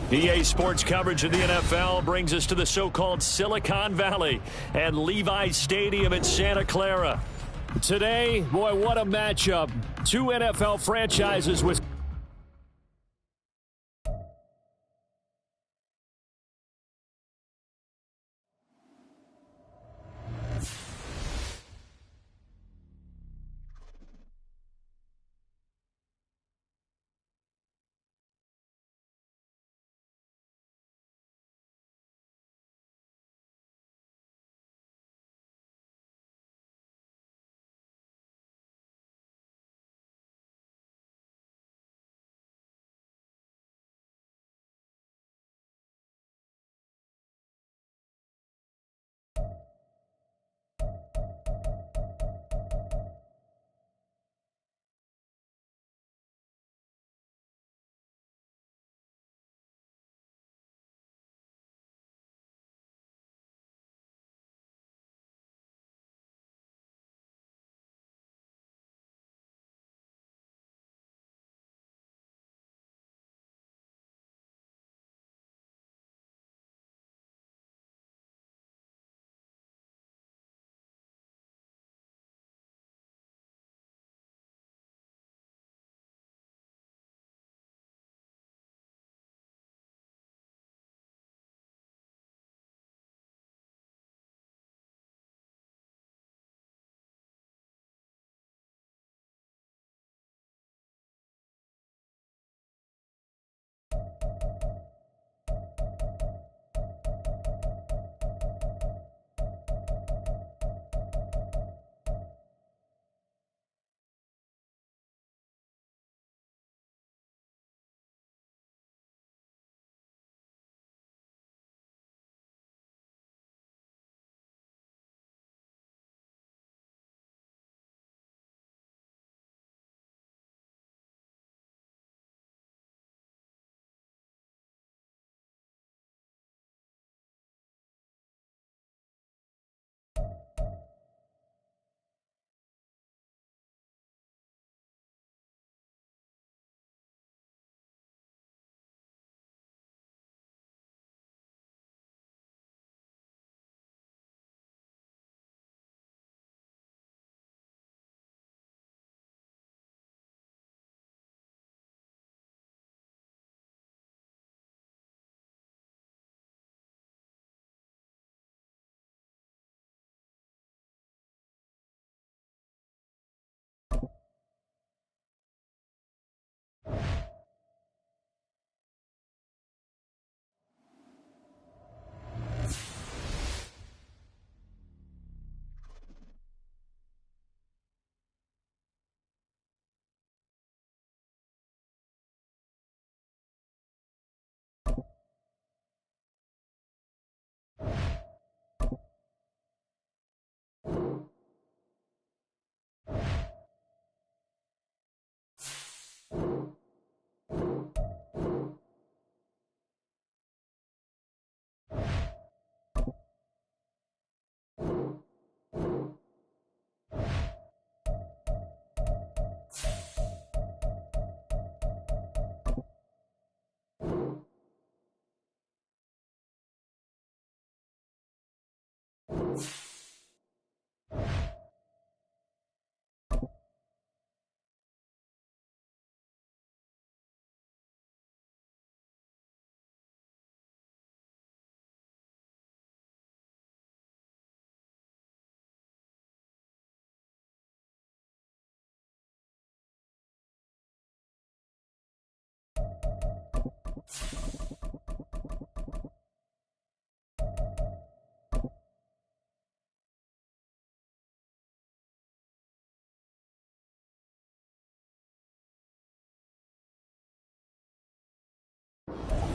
EA Sports coverage of the NFL brings us to the so-called Silicon Valley and Levi's Stadium in Santa Clara. Today, boy, what a matchup. Two NFL franchises with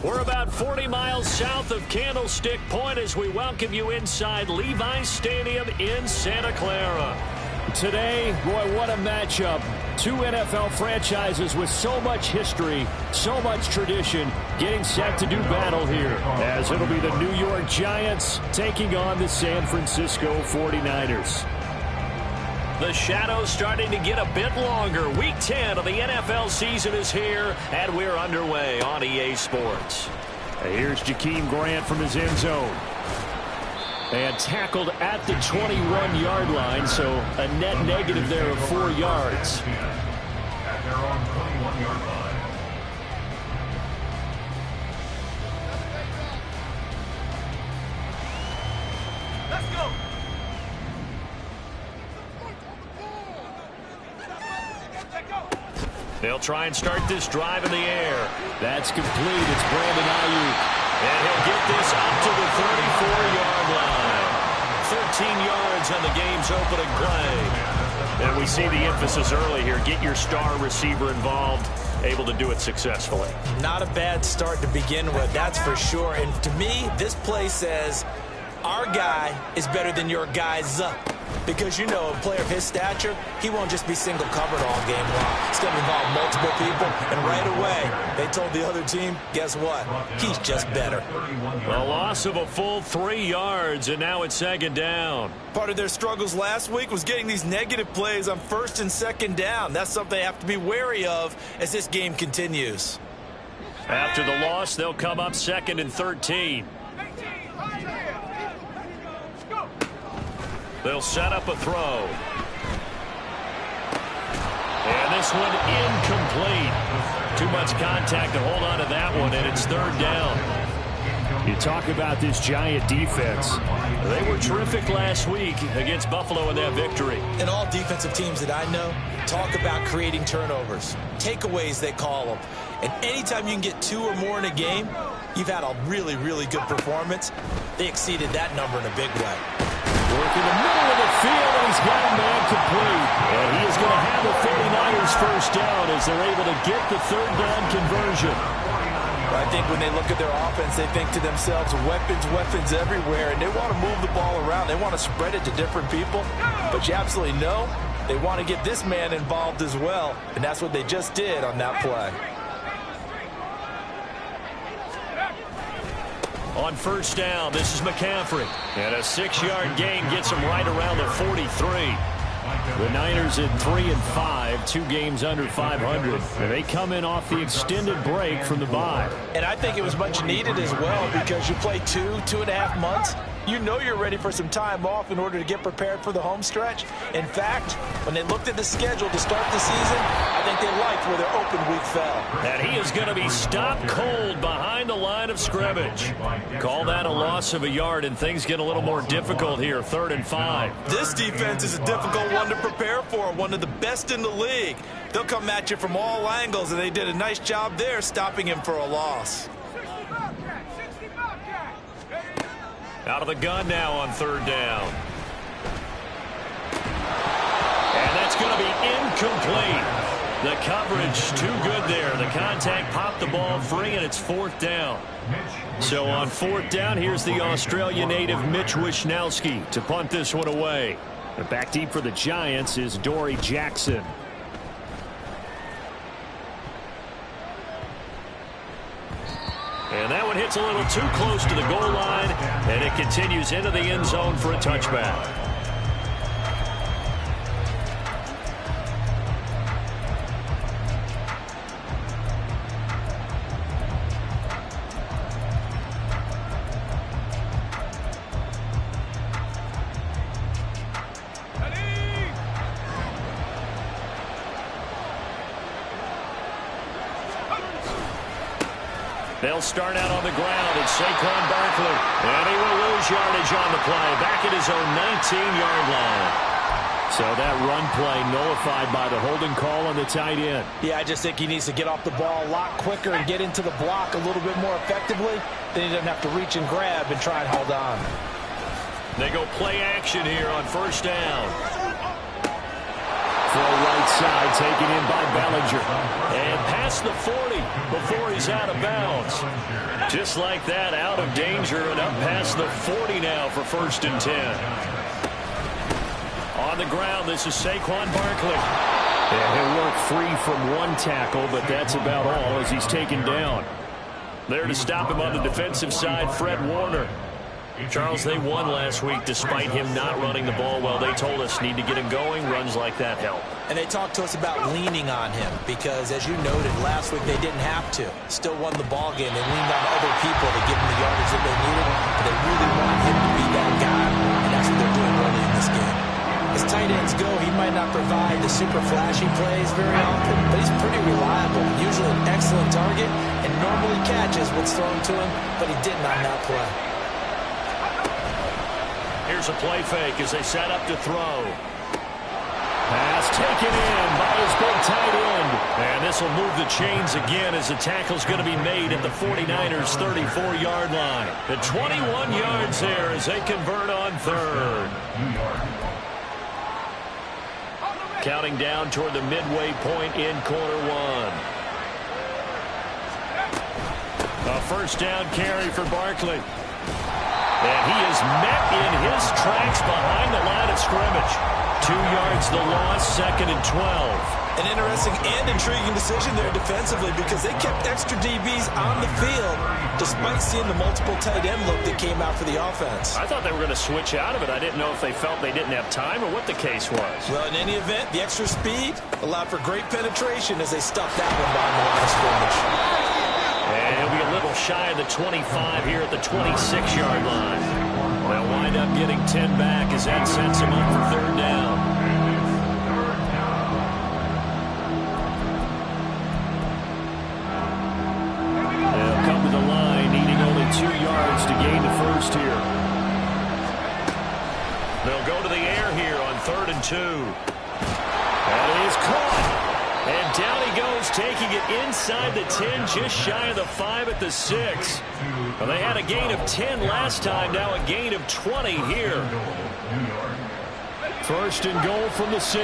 we're about 40 miles south of Candlestick Point as we welcome you inside Levi's Stadium in Santa Clara. Today, boy, what a matchup. Two NFL franchises with so much history, so much tradition, getting set to do battle here, as it'll be the New York Giants taking on the San Francisco 49ers. The shadow's starting to get a bit longer. Week 10 of the NFL season is here, and we're underway on EA Sports. Here's Jakeem Grant from his end zone. And tackled at the 21-yard line, so a net negative there of 4 yards. At their own 21-yard line. Let's go. They'll try and start this drive in the air. That's complete. It's Brandon Ayuk. And he'll get this up to the 34-yard line. 13 yards on the game's opening play. And we see the emphasis early here. Get your star receiver involved. Able to do it successfully. Not a bad start to begin with, that's for sure. And to me, this play says our guy is better than your guy's because, you know, a player of his stature, he won't just be single covered all game long. It's going to involve multiple people, and right away, they told the other team, guess what? He's just better. A loss of a full 3 yards, and now it's second down. Part of their struggles last week was getting these negative plays on first and second down. That's something they have to be wary of as this game continues. After the loss, they'll come up 2nd and 13. They'll set up a throw. And this one incomplete. Too much contact to hold on to that one, and it's 3rd down. You talk about this Giant defense. They were terrific last week against Buffalo in that victory. And all defensive teams that I know talk about creating turnovers. Takeaways, they call them. And anytime you can get 2 or more in a game, you've had a really, really good performance. They exceeded that number in a big way. Work in the middle of the field, and he's got a man complete. And he is going to have the 49ers first down as they're able to get the 3rd down conversion. I think when they look at their offense, they think to themselves, weapons, weapons everywhere, and they want to move the ball around. They want to spread it to different people. But you absolutely know they want to get this man involved as well, and that's what they just did on that play. On first down, this is McCaffrey. And a 6-yard gain gets him right around the 43. The Niners at 3-5, 2 games under 500. And they come in off the extended break from the bye. And I think it was much needed as well because you play 2.5 months. You know you're ready for some time off in order to get prepared for the home stretch. In fact, when they looked at the schedule to start the season, I think they liked where their open week fell. And he is going to be stopped cold behind the line of scrimmage. Call that a loss of a yard, and things get a little more difficult here, 3rd and 5. This defense is a difficult one to prepare for, one of the best in the league. They'll come at you from all angles, and they did a nice job there stopping him for a loss. Out of the gun now on 3rd down. And that's going to be incomplete. The coverage too good there. The contact popped the ball free, and it's 4th down. So on 4th down, here's the Australia native Mitch Wishnowsky to punt this one away. And back deep for the Giants is Dory Jackson. And that one hits a little too close to the goal line, and it continues into the end zone for a touchback. They'll start out on the ground. It's Saquon Barkley. And he will lose yardage on the play. Back at his own 19-yard line. So that run play nullified by the holding call on the tight end. Yeah, I just think he needs to get off the ball a lot quicker and get into the block a little bit more effectively. Then he doesn't have to reach and grab and try and hold on. They go play action here on first down. For a right side, taken in by Bellinger. And past the 40 before he's out of bounds. Just like that, out of danger and up past the 40 now for 1st and 10. On the ground, this is Saquon Barkley. And he'll work free from one tackle, but that's about all as he's taken down. There to stop him on the defensive side, Fred Warner. Charles, they won last week despite him not running the ball well. They told us need to get him going. Runs like that help. And they talked to us about leaning on him because, as you noted, last week they didn't have to. Still won the ball game. They leaned on other people to give him the yardage that they needed, but they really want him to be that guy, and that's what they're doing early in this game. As tight ends go, he might not provide the super flashy plays very often, but he's pretty reliable, usually an excellent target, and normally catches what's thrown to him, but he didn't on that play. Here's a play fake as they set up to throw. Pass taken in by his big tight end. And this will move the chains again as the tackle's going to be made at the 49ers' 34-yard line. The 21 yards there as they convert on third. Counting down toward the midway point in quarter one. A first down carry for Barkley. And he is met in his tracks behind the line of scrimmage. 2 yards the loss, 2nd and 12. An interesting and intriguing decision there defensively because they kept extra DBs on the field despite seeing the multiple tight end look that came out for the offense. I thought they were going to switch out of it. I didn't know if they felt they didn't have time or what the case was. Well, in any event, the extra speed allowed for great penetration as they stuffed that one behind the line of scrimmage. And he'll be a little shy of the 25 here at the 26-yard line. They'll wind up getting 10 back as that sets him up for third down. They'll come to the line, needing only 2 yards to gain the first here. They'll go to the air here on 3rd and 2. That is caught. And down he goes, taking it inside the 10, just shy of the 5 at the 6. Well, they had a gain of 10 last time, now a gain of 20 here. 1st and goal from the 6.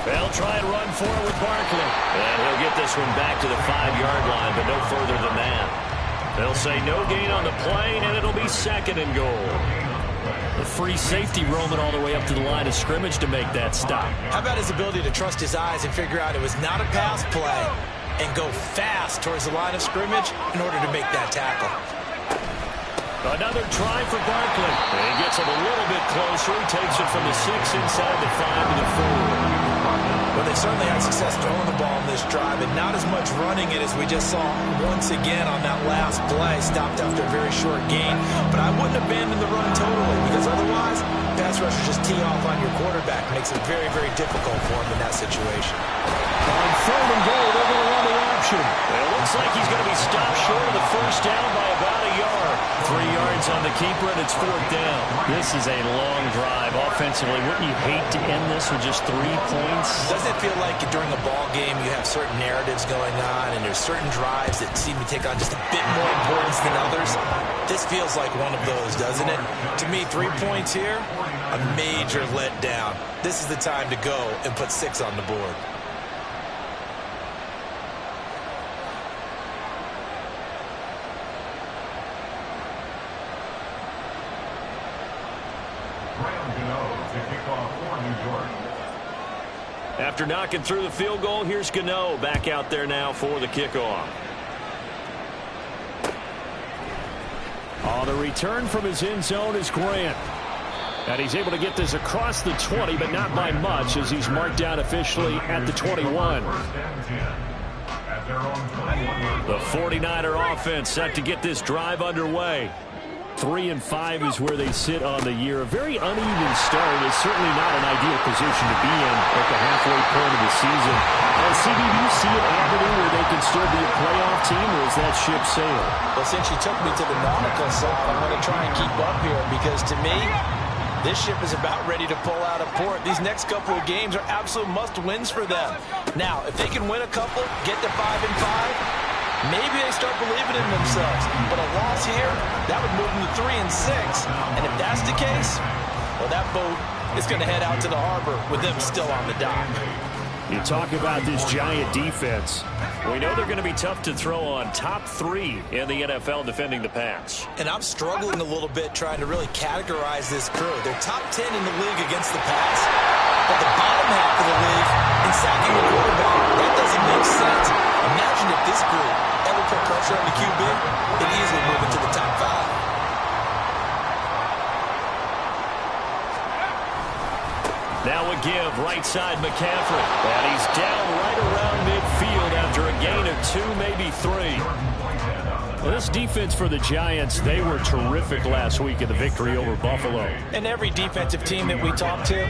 They'll try and run for it with Barkley. And he'll get this one back to the 5-yard line, but no further than that. They'll say no gain on the play, and it'll be 2nd and goal. The free safety roaming all the way up to the line of scrimmage to make that stop. How about his ability to trust his eyes and figure out it was not a pass play and go fast towards the line of scrimmage in order to make that tackle. Another try for Barkley. And he gets it a little bit closer. He takes it from the 6 inside the 5 to the 4. Well, they certainly had success throwing the ball in this drive, and not as much running it as we just saw once again on that last play. Stopped after a very short gain. But I wouldn't abandon the run totally, because otherwise, pass rushers just tee off on your quarterback. Makes it very, very difficult for him in that situation. On 3rd and goal, they're going to run the option. It looks like he's going to be stopped short of the first down by about a yard. 3 yards on the keeper, and it's 4th down. This is a long drive offensively. Wouldn't you hate to end this with just 3 points? Doesn't it feel like during a ball game you have certain narratives going on and there's certain drives that seem to take on just a bit more importance than others? This feels like one of those, doesn't it? To me, 3 points here, a major letdown. This is the time to go and put 6 on the board. After knocking through the field goal, here's Gano back out there now for the kickoff. The return from his end zone is Grant. And he's able to get this across the 20, but not by much as he's marked down officially at the 21. The 49er offense set to get this drive underway. 3 and 5 is where they sit on the year. A very uneven start. It's certainly not an ideal position to be in at the halfway point of the season. And CB, do you see an avenue where they can still be a playoff team, or is that ship sailed? Well, since you took me to the nautical side, I'm going to try and keep up here because to me, this ship is about ready to pull out of port. These next couple of games are absolute must-wins for them. Now, if they can win a couple, get to 5 and 5, maybe they start believing in themselves. But a loss here, that would move them to 3 and 6. And if that's the case, well, that boat is going to head out to the harbor with them still on the dock. You talk about this Giant defense. We know they're going to be tough to throw on. Top 3 in the NFL defending the pass. And I'm struggling a little bit trying to really categorize this crew. They're top 10 in the league against the pass, but the bottom half of the league in sacking the quarterback. That doesn't make sense. Imagine if this group ever put pressure on the QB, they'd easily move into the top 5. Now a give, right side McCaffrey. And he's down right around midfield after a gain of 2, maybe 3. Well, this defense for the Giants, they were terrific last week in the victory over Buffalo. And every defensive team that we talk to,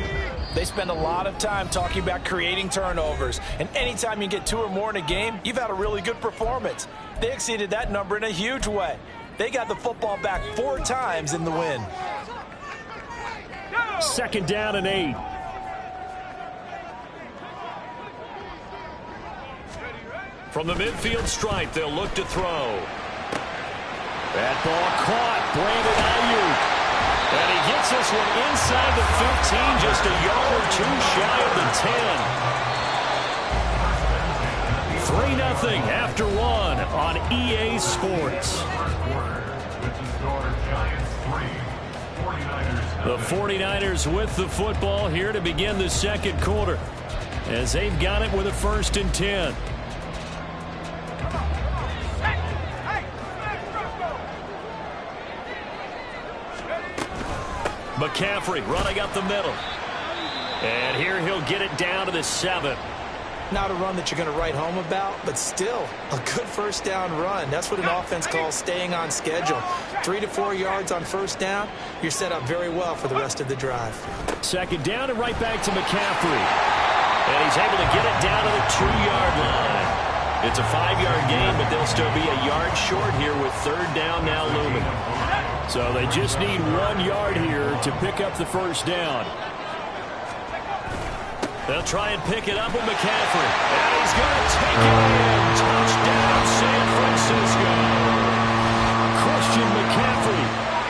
they spend a lot of time talking about creating turnovers. And anytime you get 2 or more in a game, you've had a really good performance. They exceeded that number in a huge way. They got the football back 4 times in the win. 2nd down and 8. From the midfield stripe, they'll look to throw. That ball caught. Brandon Ayuk. And he gets this one inside the 15, just a yard or 2 shy of the 10. 3-0 after 1 on EA Sports. The 49ers with the football here to begin the 2nd quarter, as they've got it with a 1st and 10. McCaffrey running up the middle. And here he'll get it down to the 7. Not a run that you're going to write home about, but still a good 1st down run. That's what an offense calls staying on schedule. 3 to 4 yards on 1st down, you're set up very well for the rest of the drive. 2nd down and right back to McCaffrey. And he's able to get it down to the 2-yard line. It's a 5-yard gain, but they'll still be a yard short here with 3rd down now looming. So they just need 1 yard here to pick up the 1st down. They'll try and pick it up with McCaffrey. And he's going to take it in. Touchdown, San Francisco. Christian McCaffrey,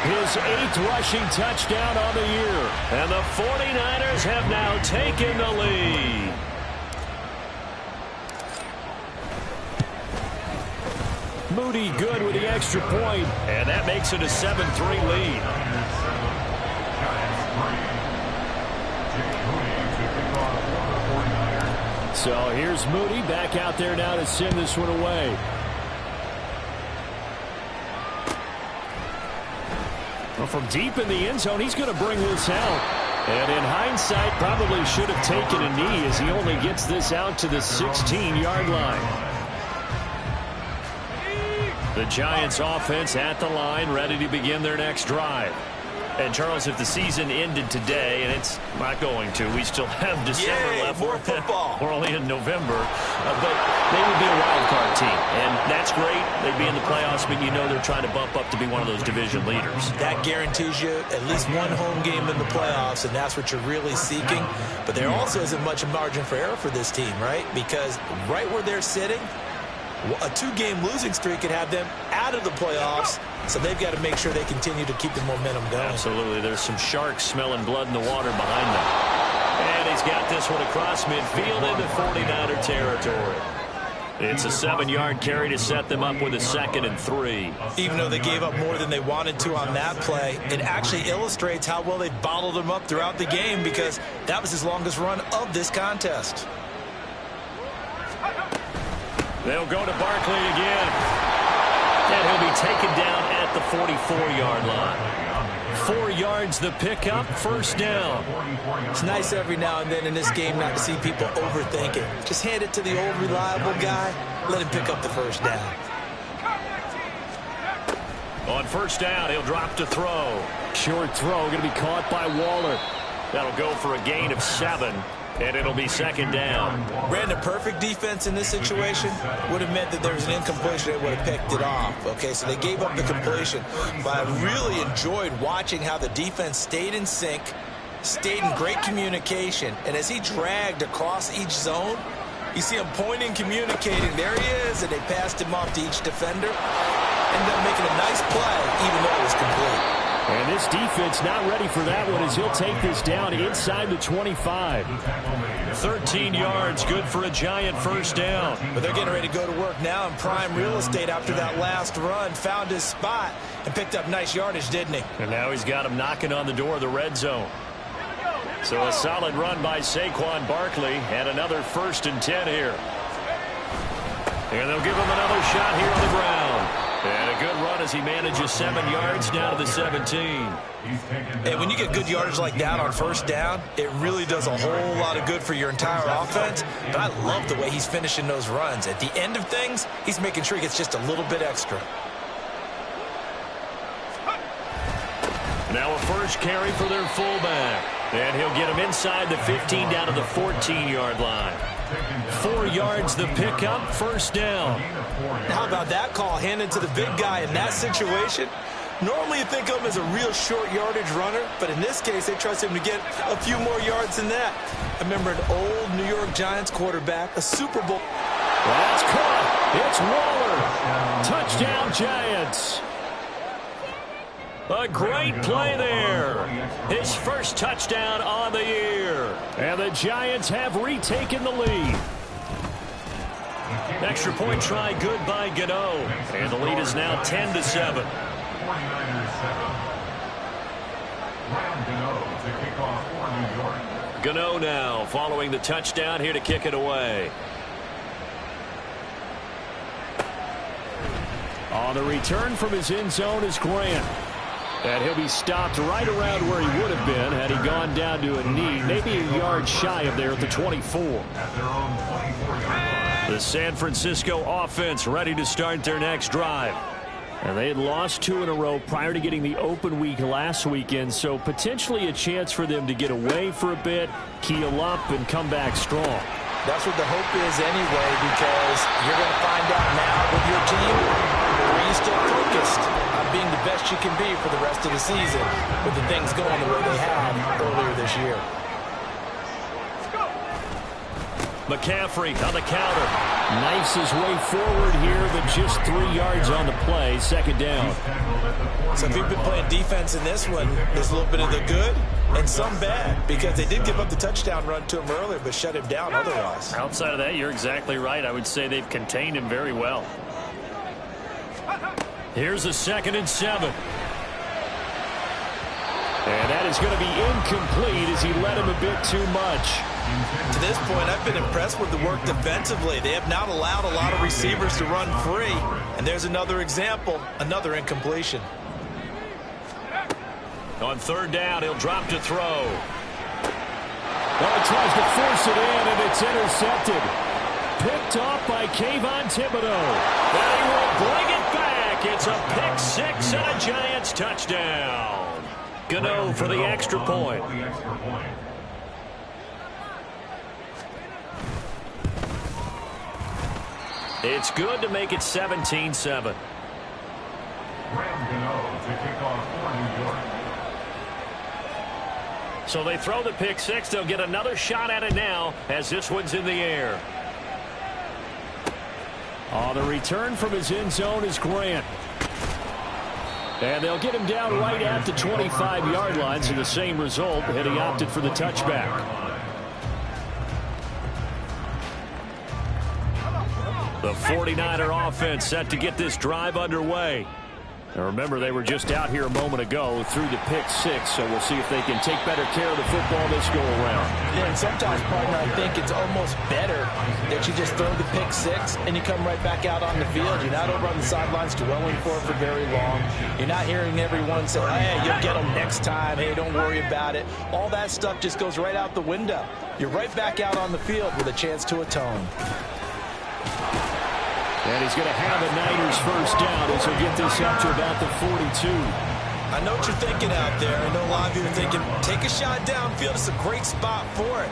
his 8th rushing touchdown on the year. And the 49ers have now taken the lead. Moody good with the extra point, and that makes it a 7-3 lead. So here's Moody back out there now to send this one away. Well, from deep in the end zone, he's going to bring this out. And in hindsight, probably should have taken a knee as he only gets this out to the 16-yard line. The Giants offense at the line, ready to begin their next drive. And, Charles, if the season ended today, and it's not going to, we still have December left. More football. We're only in November. But they would be a wild card team. And that's great. They'd be in the playoffs, but you know they're trying to bump up to be one of those division leaders. That guarantees you at least 1 home game in the playoffs, and that's what you're really seeking. But there also isn't much margin for error for this team, right? Because right where they're sitting, a 2-game losing streak could have them out of the playoffs, so they've got to make sure they continue to keep the momentum going. Absolutely. There's some sharks smelling blood in the water behind them. And he's got this one across midfield into 49er territory. It's a 7-yard carry to set them up with a 2nd and 3. Even though they gave up more than they wanted to on that play, it actually illustrates how well they bottled them up throughout the game, because that was his longest run of this contest. They'll go to Barkley again. And he'll be taken down at the 44-yard line. 4 yards the pickup, 1st down. It's nice every now and then in this game not to see people overthink it. Just hand it to the old reliable guy. Let him pick up the 1st down. On 1st down, he'll drop to throw. Short throw going to be caught by Waller. That'll go for a gain of 7. And it'll be 2nd down. Ran a perfect defense in this situation would have meant that there was an incompletion. They would have picked it off. Okay, so they gave up the completion. But I really enjoyed watching how the defense stayed in sync, stayed in great communication. And as he dragged across each zone, you see him pointing, communicating. There he is, and they passed him off to each defender. Ended up making a nice play, even though it was complete. And this defense not ready for that one as he'll take this down inside the 25. 13 yards, good for a Giant first down. But they're getting ready to go to work now in prime real estate after that last run. Found his spot and picked up nice yardage, didn't he? And now he's got him knocking on the door of the red zone. So a solid run by Saquon Barkley and another 1st and 10 here. And they'll give him another shot here on the ground. And a good run as he manages 7 yards down to the 17. And when you get good yardage like that on first down, it really does a whole lot of good for your entire offense. But I love the way he's finishing those runs. At the end of things, he's making sure he gets just a little bit extra. Now a first carry for their fullback. And he'll get him inside the 15 down to the 14-yard line. 4 yards the pickup, first down. How about that call handed to the big guy in that situation? Normally you think of him as a real short yardage runner, but in this case they trust him to get a few more yards than that. I remember an old New York Giants quarterback, a Super Bowl. That's caught. It's Waller. Touchdown Giants. A great play there. His first touchdown on the year. And the Giants have retaken the lead. Extra point try good by Gano. And the lead is now 10-7. 49ers 7. Ryan Gano to kick off for New York. Gano now following the touchdown here to kick it away. On the return from his end zone is Grant. And he'll be stopped right around where he would have been had he gone down to a knee, maybe a yard shy of there at the 24. At their own 24-yard line. The San Francisco offense ready to start their next drive. And they had lost 2 in a row prior to getting the open week last weekend, so potentially a chance for them to get away for a bit, keel up, and come back strong. That's what the hope is anyway, because you're going to find out now with your team, are you still focused on being the best you can be for the rest of the season with the things going the way they have earlier this year. McCaffrey on the counter. Knifes his way forward here, but just 3 yards on the play. Second down. So if you've been playing defense in this one, there's a little bit of the good and some bad, because they did give up the touchdown run to him earlier, but shut him down otherwise. Outside of that, you're exactly right. I would say they've contained him very well. Here's a 2nd and 7. And that is going to be incomplete as he led him a bit too much. To this point, I've been impressed with the work defensively. They have not allowed a lot of receivers to run free. And there's another example, another incompletion. On 3rd down, he'll drop to throw. Well, he tries to force it in, and it's intercepted. Picked off by Kayvon Thibodeau. And he will bring it back. It's a pick 6 and a Giants touchdown. Gano for the extra point. It's good to make it 17-7. So they throw the pick 6. They'll get another shot at it now as this one's in the air. On the return from his end zone is Grant. And they'll get him down right at the 25-yard line, so the same result, and he opted for the touchback. The 49er offense set to get this drive underway. And remember, they were just out here a moment ago through the pick 6, so we'll see if they can take better care of the football this go-around. Yeah, and sometimes, partner, I think it's almost better that you just throw the pick 6 and you come right back out on the field. You're not over on the sidelines dwelling for it for very long. You're not hearing everyone say, hey, you'll get them next time. Hey, don't worry about it. All that stuff just goes right out the window. You're right back out on the field with a chance to atone. And he's going to have a Niners first down as he'll get this up to about the 42. I know what you're thinking out there. I know a lot of you are thinking, take a shot downfield. It's a great spot for it.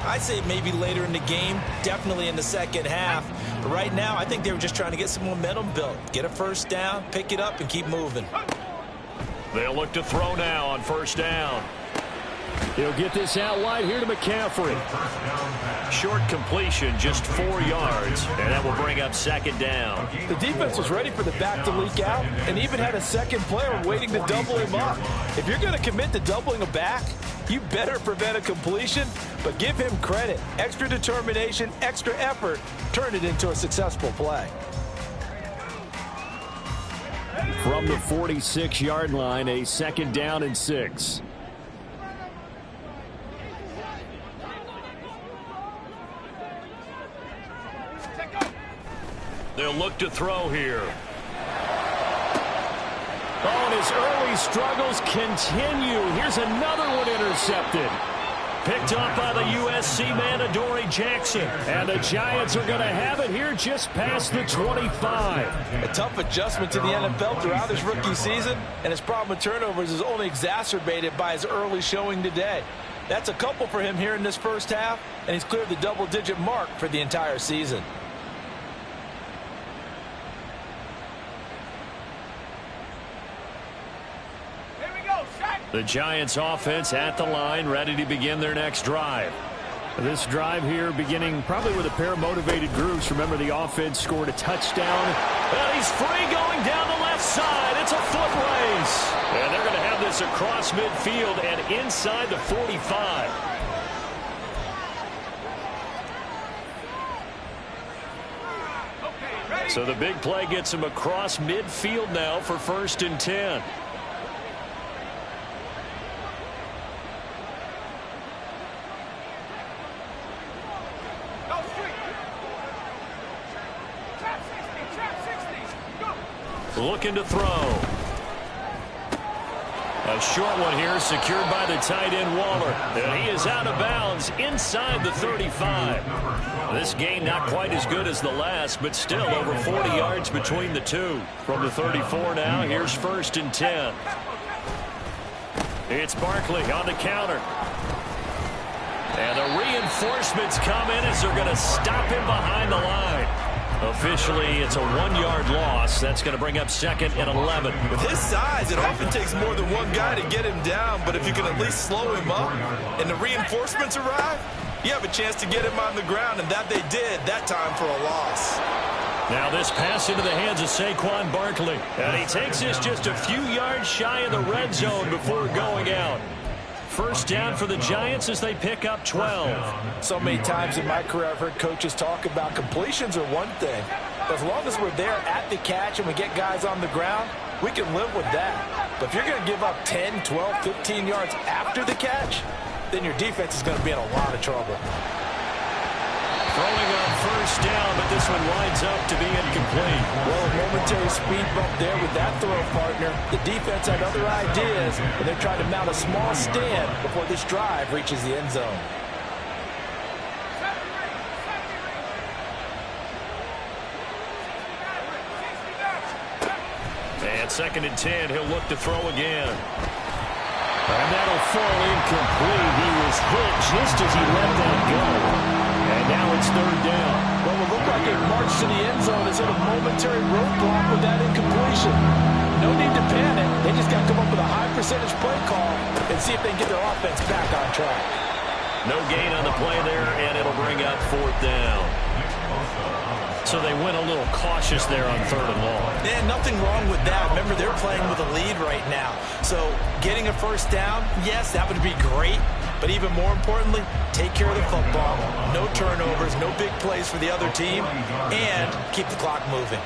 I'd say maybe later in the game, definitely in the second half. But right now, I think they were just trying to get some momentum built. Get a first down, pick it up, and keep moving. They'll look to throw now on first down. He'll get this out wide here to McCaffrey. Short completion, just 4 yards, and that will bring up second down. The defense was ready for the back to leak out and even had a second player waiting to double him up. If you're going to commit to doubling a back, you better prevent a completion, but give him credit. Extra determination, extra effort, turn it into a successful play. From the 46-yard line, a second down and 6. They'll look to throw here. Oh, and his early struggles continue. Here's another one intercepted. Picked off by the USC man, Adoree Jackson. And the Giants are going to have it here just past the 25. A tough adjustment to the NFL throughout his rookie season, and his problem with turnovers is only exacerbated by his early showing today. That's a couple for him here in this first half, and he's cleared the double-digit mark for the entire season. The Giants offense at the line, ready to begin their next drive. This drive here beginning probably with a pair of motivated groups. Remember, the offense scored a touchdown. And he's free going down the left side. It's a foot race. And they're going to have this across midfield and inside the 45. So the big play gets him across midfield now for 1st and 10. Looking to throw. A short one here, secured by the tight end Waller. And he is out of bounds inside the 35. This game not quite as good as the last, but still over 40 yards between the two. From the 34 now, here's 1st and 10. It's Barkley on the counter. And the reinforcements come in as they're going to stop him behind the line. Officially, it's a 1-yard loss. That's going to bring up 2nd and 11. With his size, it often takes more than one guy to get him down, but if you can at least slow him up and the reinforcements arrive, you have a chance to get him on the ground, and that they did that time for a loss. Now this pass into the hands of Saquon Barkley. And he takes this just a few yards shy of the red zone before going out. First down for the Giants as they pick up 12. So many times in my career I've heard coaches talk about completions are one thing. But as long as we're there at the catch and we get guys on the ground, we can live with that. But if you're going to give up 10, 12, 15 yards after the catch, then your defense is going to be in a lot of trouble. Throwing on first down, but this one winds up to be incomplete. Well, a momentary speed bump there with that throw, partner. The defense had other ideas, and they're trying to mount a small stand before this drive reaches the end zone. And 2nd and 10, he'll look to throw again. And that'll fall incomplete. He was hit just as he let that go. And now it's 3rd down. Well, it looked like a march to the end zone is in a momentary roadblock with that incompletion. No need to panic. They just got to come up with a high percentage play call and see if they can get their offense back on track. No gain on the play there, and it'll bring up 4th down. So they went a little cautious there on 3rd and long. Yeah, nothing wrong with that. Remember, they're playing with a lead right now. So getting a first down, yes, that would be great. But even more importantly, take care of the football. No turnovers, no big plays for the other team, and keep the clock moving.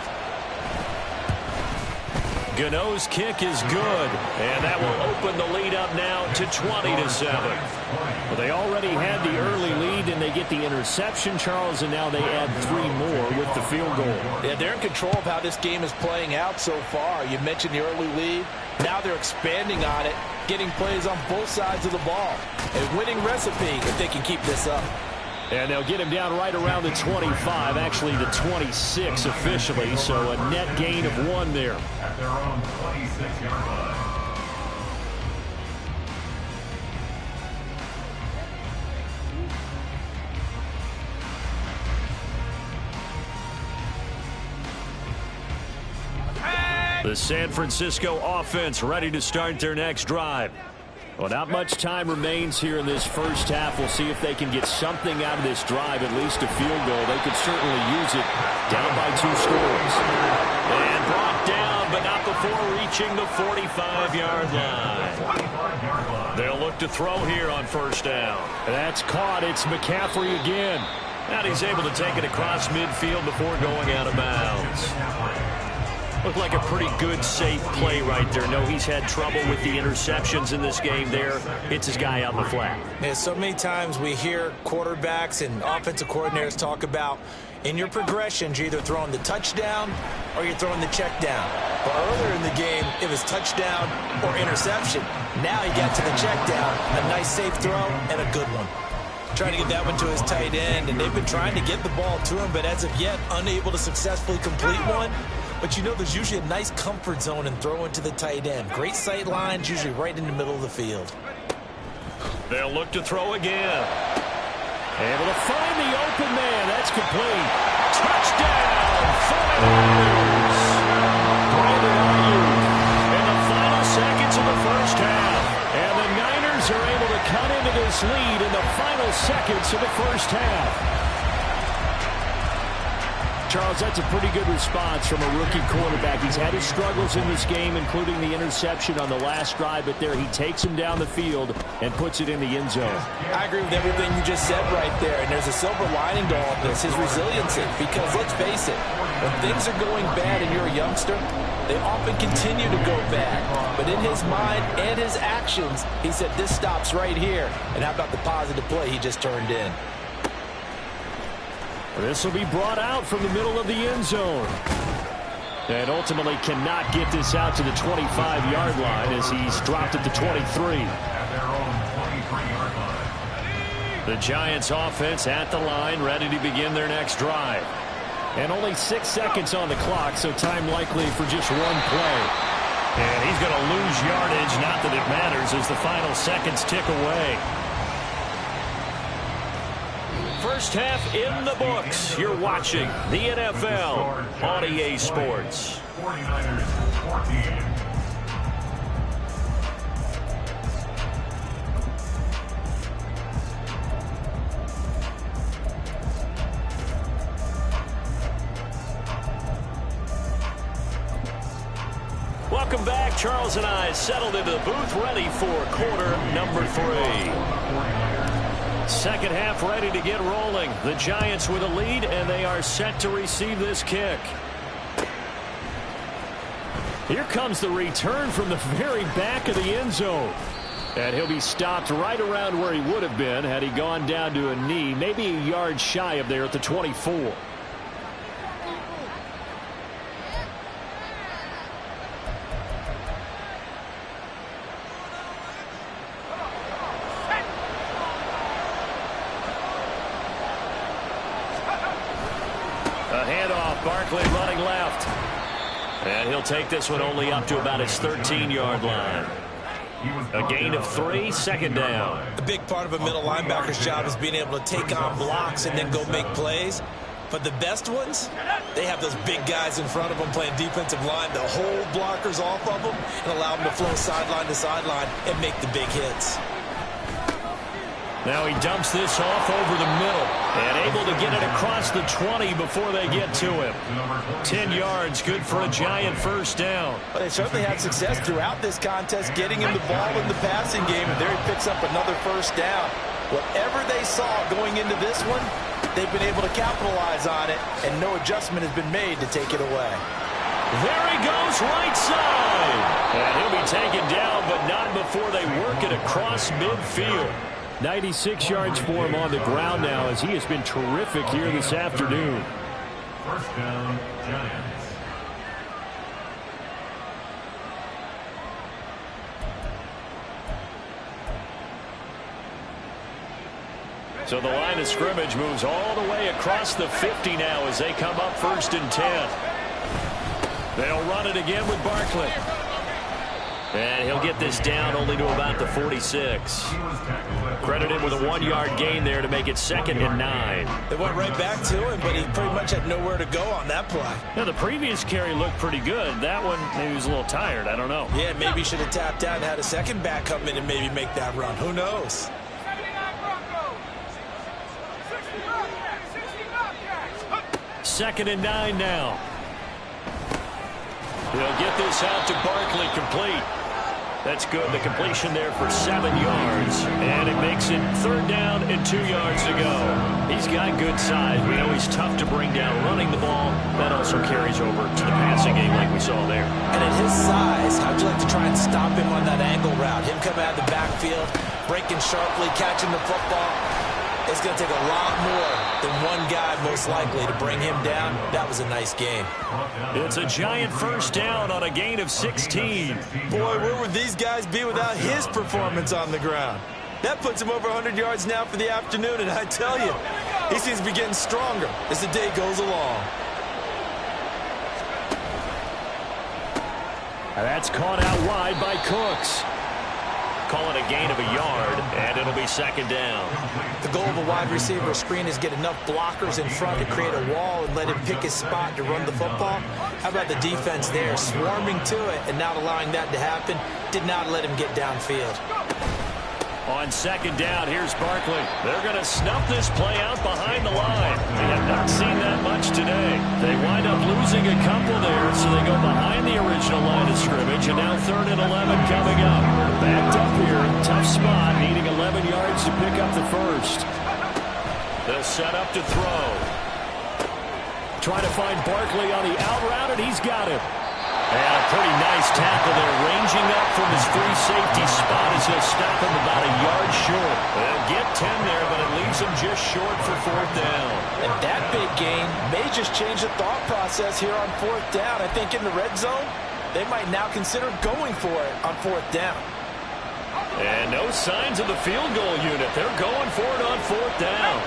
Gano's kick is good, and that will open the lead up now to 20-7. Well, they already had the early lead, and they get the interception, Charles, and now they add 3 more with the field goal. Yeah, they're in control of how this game is playing out so far. You mentioned the early lead. Now they're expanding on it, getting plays on both sides of the ball. A winning recipe if they can keep this up. And they'll get him down right around the 25, actually the 26 officially, so a net gain of 1 there. At their own 26-yard line. The San Francisco offense ready to start their next drive. Well, not much time remains here in this first half. We'll see if they can get something out of this drive, at least a field goal. They could certainly use it, down by 2 scores. And brought down, but not before reaching the 45-yard line. They'll look to throw here on first down. That's caught. It's McCaffrey again. And he's able to take it across midfield before going out of bounds. Looked like a pretty good, safe play right there. No, he's had trouble with the interceptions in this game there. Hits his guy out in the flat. Yeah, so many times we hear quarterbacks and offensive coordinators talk about in your progressions, you're either throwing the touchdown or you're throwing the check down. But earlier in the game, it was touchdown or interception. Now he got to the check down, a nice safe throw, and a good one. Trying to get that one to his tight end, and they've been trying to get the ball to him, but as of yet, unable to successfully complete one. But you know there's usually a nice comfort zone in throwing to the tight end. Great sight lines, usually right in the middle of the field. They'll look to throw again. Able to find the open man. That's complete. Touchdown, 49ers. Brandon Ayuk in the final seconds of the first half. And the Niners are able to cut into this lead in the final seconds of the first half. Charles, that's a pretty good response from a rookie quarterback. He's had his struggles in this game, including the interception on the last drive, but there he takes him down the field and puts it in the end zone. I agree with everything you just said right there, and there's a silver lining to all this, his resiliency, because let's face it, when things are going bad and you're a youngster, they often continue to go bad. But in his mind and his actions, he said, this stops right here. And how about the positive play he just turned in? This will be brought out from the middle of the end zone. And ultimately cannot get this out to the 25-yard line as he's dropped it to 23. The Giants offense at the line, ready to begin their next drive. And only 6 seconds on the clock, so time likely for just one play. And he's going to lose yardage, not that it matters, as the final seconds tick away. First half in the books. You're watching the NFL on EA Sports. 49ers 14. Welcome back. Charles and I settled into the booth, ready for quarter number 3. Second half ready to get rolling. The Giants with a lead, and they are set to receive this kick. Here comes the return from the very back of the end zone. And he'll be stopped right around where he would have been had he gone down to a knee, maybe a yard shy of there at the 24. Barkley running left. And he'll take this one only up to about his 13-yard line. A gain of 3, second down. A big part of a middle linebacker's job is being able to take on blocks and then go make plays. But the best ones, they have those big guys in front of them playing defensive line to hold blockers off of them and allow them to flow sideline to sideline and make the big hits. Now he dumps this off over the middle and able to get it across the 20 before they get to him. 10 yards, good for a Giant first down. Well, they certainly had success throughout this contest getting him the ball in the passing game, and there he picks up another first down. Whatever they saw going into this one, they've been able to capitalize on it, and no adjustment has been made to take it away. There he goes, right side. And he'll be taken down, but not before they work it across midfield. 96 yards for him on the ground now as he has been terrific here this afternoon. First down, Giants. So the line of scrimmage moves all the way across the 50 now as they come up 1st and 10. They'll run it again with Barkley. And he'll get this down only to about the 46. Credited with a 1-yard gain there to make it 2nd and 9. They went right back to him, but he pretty much had nowhere to go on that play. Now, the previous carry looked pretty good. That one, maybe he was a little tired. I don't know. Yeah, maybe he should have tapped out and had a second back come in and maybe make that run. Who knows? Second and 9 now. He'll get this out to Barkley, complete. That's good. The completion there for 7 yards. And it makes it 3rd down and 2 yards to go. He's got good size. We know he's tough to bring down running the ball. That also carries over to the passing game like we saw there. And at his size, how'd you like to try and stop him on that angle route? Him coming out of the backfield, breaking sharply, catching the football. It's going to take a lot more than one guy, most likely, to bring him down. That was a nice game. It's a giant 1st down on a gain of 16. Boy, where would these guys be without his performance on the ground? That puts him over 100 yards now for the afternoon, and I tell you, he seems to be getting stronger as the day goes along. That's caught out wide by Cooks. Call it a gain of a yard, and it'll be 2nd down. The goal of a wide receiver screen is get enough blockers in front to create a wall and let him pick his spot to run the football. How about the defense there, swarming to it and not allowing that to happen? Did not let him get downfield. On 2nd down, here's Barkley. They're going to snuff this play out behind the line. We have not seen that much today. They wind up losing a couple there, so they go behind the original line of scrimmage, and now 3rd and 11 coming up. Backed up here, tough spot, needing 11 yards to pick up the 1st. They'll set up to throw. Trying to find Barkley on the out route, and he's got it. And a pretty nice tackle there, ranging up from his free safety spot as he'll stop him about a yard short. They'll get 10 there, but it leaves him just short for 4th down. And that big gain may just change the thought process here on 4th down. I think in the red zone, they might now consider going for it on 4th down. And no signs of the field goal unit. They're going for it on 4th down.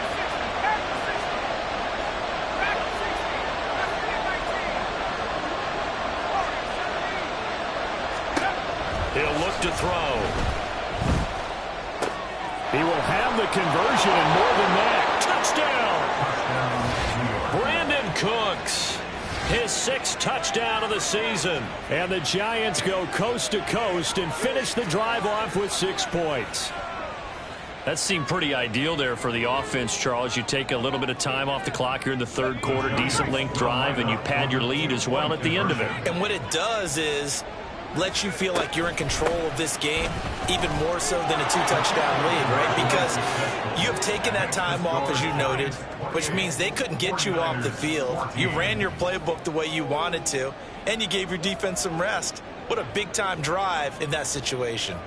He'll look to throw. He will have the conversion and more than that. Touchdown! Brandon Cooks. His 6th touchdown of the season. And the Giants go coast to coast and finish the drive off with 6 points. That seemed pretty ideal there for the offense, Charles. You take a little bit of time off the clock here in the 3rd quarter, decent length drive, and you pad your lead as well at the end of it. And what it does is lets you feel like you're in control of this game, even more so than a 2-touchdown lead, right? Because you have taken that time off, as you noted, which means they couldn't get you off the field. You ran your playbook the way you wanted to, and you gave your defense some rest. What a big-time drive in that situation.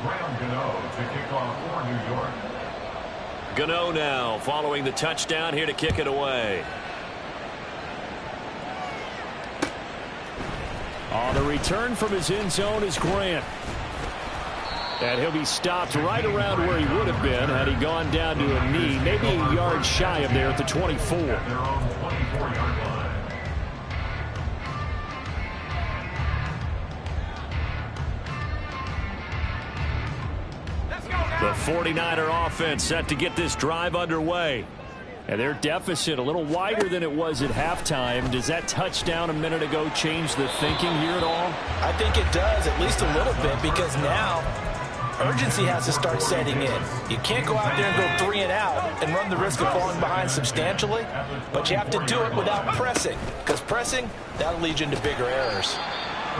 Gano to kick off for New York. Gano now following the touchdown here to kick it away. On the return from his end zone is Grant. And he'll be stopped right around where he would have been had he gone down to a knee, maybe a yard shy of there at the 24. Their own 24-yard line. The 49er offense set to get this drive underway. And their deficit a little wider than it was at halftime. Does that touchdown a minute ago change the thinking here at all? I think it does, at least a little bit, because now urgency has to start setting in. You can't go out there and go 3 and out and run the risk of falling behind substantially, but you have to do it without pressing, because pressing, that'll lead you into bigger errors.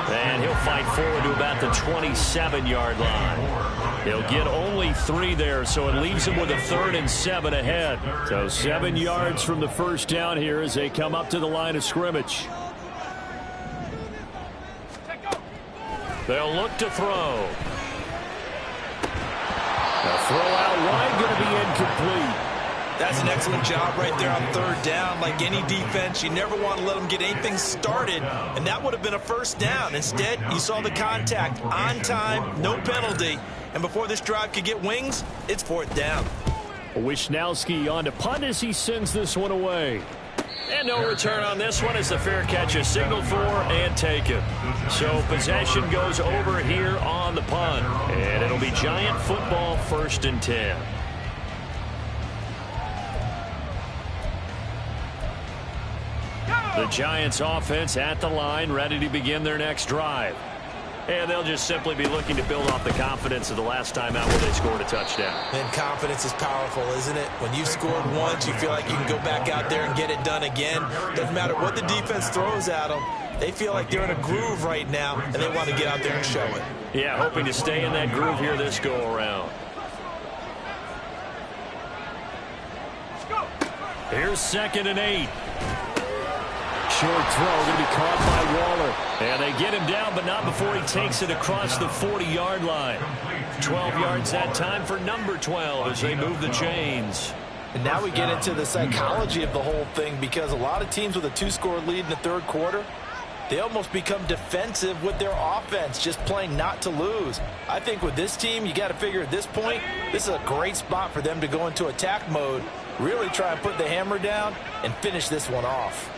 And he'll fight forward to about the 27-yard line. He'll get only 3 there, so it leaves him with a 3rd and 7 ahead. So 7 yards from the 1st down here as they come up to the line of scrimmage. They'll look to throw. A throw out wide, going to be incomplete. That's an excellent job right there on 3rd down. Like any defense, you never want to let them get anything started, and that would have been a 1st down. Instead, you saw the contact on time, no penalty, and before this drive could get wings, it's 4th down. Wishnowski on to punt as he sends this one away. And no return on this one as the fair catch is signaled for and taken. So possession goes over here on the punt. And it'll be Giant football 1st and 10. The Giants offense at the line, ready to begin their next drive. And they'll just simply be looking to build off the confidence of the last time out where they scored a touchdown. And confidence is powerful, isn't it? When you've scored once, you feel like you can go back out there and get it done again. Doesn't matter what the defense throws at them. They feel like they're in a groove right now, and they want to get out there and show it. Yeah, hoping to stay in that groove here this go-around. Here's 2nd and 8. Short throw going to be caught by Waller. And they get him down, but not before he takes it across the 40-yard line. 12 yards that time for number 12 as they move the chains. And now we get into the psychology of the whole thing, because a lot of teams with a 2-score lead in the 3rd quarter, they almost become defensive with their offense, just playing not to lose. I think with this team, you got to figure at this point, this is a great spot for them to go into attack mode, really try and put the hammer down and finish this one off.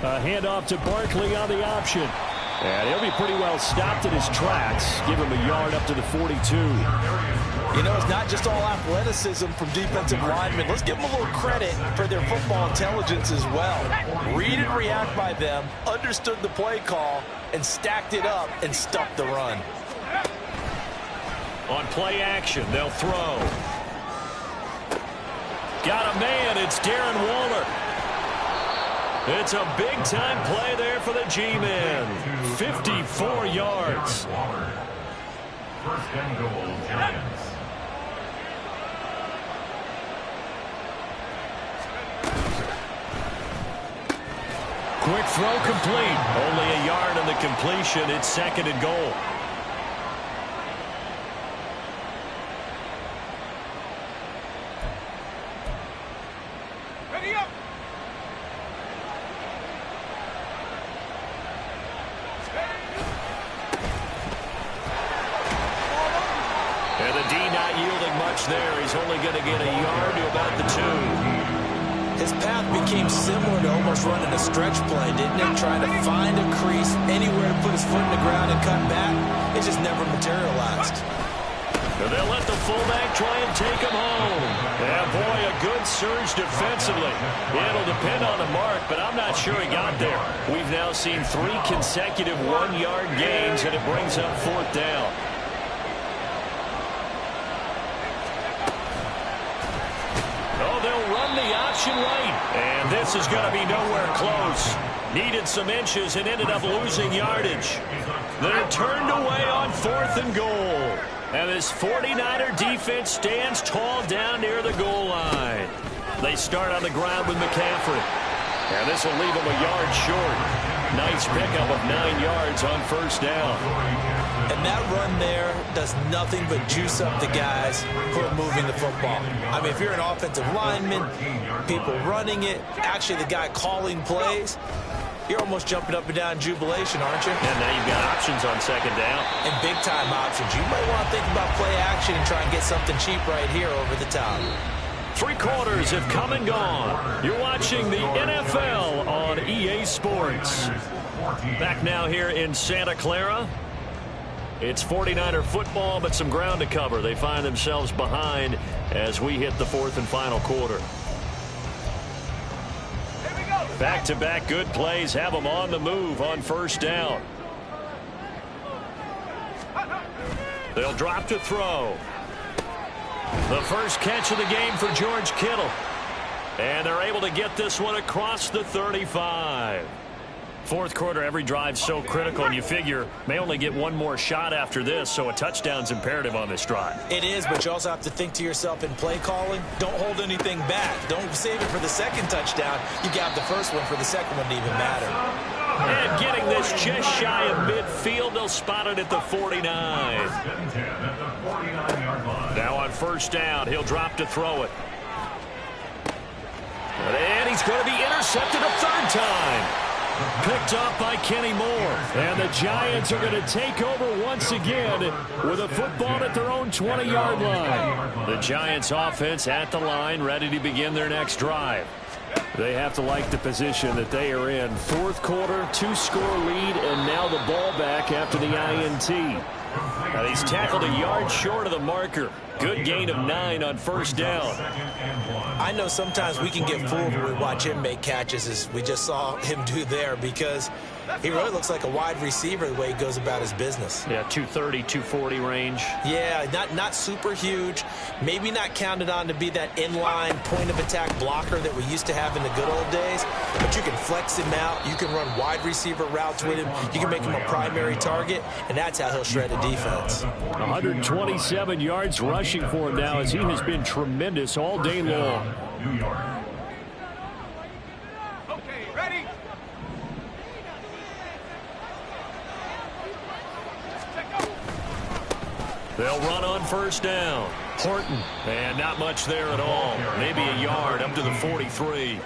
A handoff to Barkley on the option. And he'll be pretty well stopped in his tracks. Give him a yard up to the 42. You know, it's not just all athleticism from defensive linemen. Let's give them a little credit for their football intelligence as well. Read and react by them, understood the play call, and stacked it up and stuffed the run. On play action, they'll throw. Got a man. It's Darren Waller. It's a big-time play there for the G-Men. 54 yards. 1st and goal, Giants. Quick throw complete. Only a yard on the completion. It's 2nd and goal. Ready up. And the D not yielding much there. He's only going to get a yard to about the 2. His path became similar to almost running a stretch play, didn't it? Trying to find a crease, anywhere to put his foot in the ground and cut back. It just never materialized. And they'll let the fullback try and take him home. Yeah, boy, a good surge defensively. It'll depend on the mark, but I'm not sure he got there. We've now seen 3 consecutive 1-yard gains, and it brings up 4th down. Right. And this is going to be nowhere close. Needed some inches and ended up losing yardage. They're turned away on 4th and goal. And this 49er defense stands tall down near the goal line. They start on the ground with McCaffrey. And this will leave them a yard short. Nice pickup of 9 yards on 1st down. And that run there does nothing but juice up the guys who are moving the football. I mean, if you're an offensive lineman, people running it, actually the guy calling plays, you're almost jumping up and down in jubilation, aren't you? And now you've got options on 2nd down. And big-time options. You might want to think about play action and try and get something cheap right here over the top. 3 quarters have come and gone. You're watching the NFL on EA Sports. Back now here in Santa Clara. It's 49er football, but some ground to cover. They find themselves behind as we hit the 4th and final quarter. Back-to-back good plays have them on the move on 1st down. They'll drop to throw. The first catch of the game for George Kittle. And they're able to get this one across the 35. 4th quarter, every drive so critical, and you figure may only get one more shot after this, so a touchdown's imperative on this drive. It is, but you also have to think to yourself in play calling, don't hold anything back. Don't save it for the 2nd touchdown. You got the first one for the 2nd one to even matter. And getting this just shy of midfield, they'll spot it at the 49. Now on 1st down, he'll drop to throw it. And he's going to be intercepted a 3rd time. Picked off by Kenny Moore. And the Giants are going to take over once again with a football at their own 20-yard line. The Giants offense at the line, ready to begin their next drive. They have to like the position that they are in. Fourth quarter, 2-score lead, and now the ball back after the INT. Now he's tackled a yard short of the marker. Good gain of 9 on first down. I know sometimes we can get fooled when we watch him make catches, as we just saw him do there, because he really looks like a wide receiver the way he goes about his business. Yeah, 230, 240 range. Yeah, not super huge. Maybe not counted on to be that inline point-of-attack blocker that we used to have in the good old days, but you can flex him out. You can run wide receiver routes with him. You can make him a primary target, and that's how he'll shred a defense. 127 yards rushing for him now, as he has been tremendous all day long. New York. Okay, ready? They'll run on first down. Horton, and not much there at all. Maybe a yard up to the 43.